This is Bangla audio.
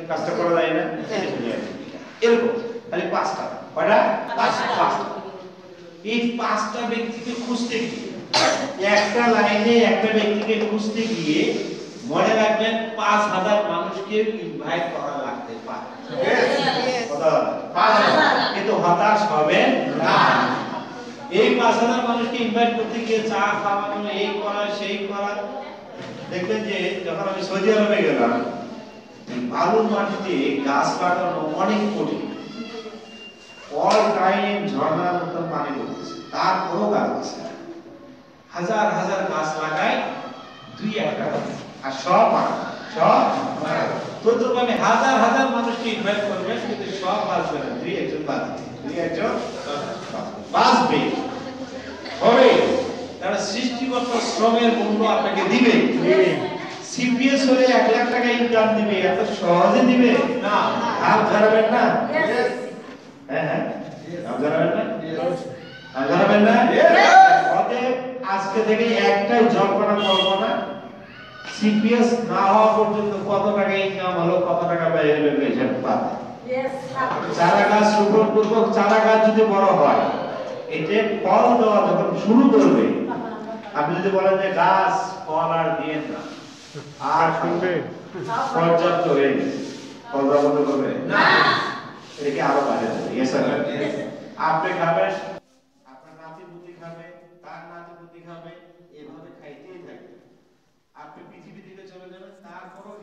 কাজটা করা যায় না এরকম খালি পাঁচটা কয়টা পাঁচটা এই পাঁচটা ব্যক্তিকে খুঁজতে গিয়ে একটা লাইনে একটা ব্যক্তিকে খুঁজতে গিয়ে মনে রাখবেন 5000 মানুষকে ইনভাইট করা লাগতে পারে কিন্তু হতাশ হবেন না এই 5000 মানুষকে ইনভাইট করতে গিয়ে চা খাওয়ানো এই করা সেই করা দেখবেন যে যখন আমি সৌদি আরবে গেলাম বালুর মাটিতে গাছ লাগানো অনেক কঠিন অল টাইম ঝর্ণার মতো পানি পড়তেছে তারপরও গাছ আছে হাজার হাজার গাছ লাগায় দুই একটা আর সব তো আমি হাজার হাজার মানুষকে ইনভাইট করবেন কিন্তু সব বাঁচবে না দুই একজন বাঁচবে হবে তারা সৃষ্টিকর্তা শ্রমের মূল্য আপনাকে দিবে সিপিএস হলে 1 লাখ টাকা ইনকাম দিবে এত সহজে দিবে না হাত ধরাবেন না হ্যাঁ হাত ধরাবেন না হাত ধরাবেন না অতএব আজকে থেকে একটাই জল্পনা করবো না সিপিএস না হওয়া পর্যন্ত কত টাকা ইনকাম হলো কত টাকা ব্যয় হলো হিসাব পাবে চারা গাছ রোপণ করবো চারা গাছ যদি বড় হয় এতে ফল দেওয়া যখন শুরু করবে আপনি যদি বলেন যে গাছ ফল আর দিয়ে না আর শুনবে পর্যাপ্ত হয়ে গেছে ফল দেওয়া বন্ধ করবে না এটাকে আরো বাড়ে যাবে আপনি খাবেন আপনার নাতি বুদ্ধি খাবে তার নাতি বুদ্ধি খাবে এভাবে খাইতেই থাকবে আপনি পৃথিবী থেকে চলে যাবেন তারপরও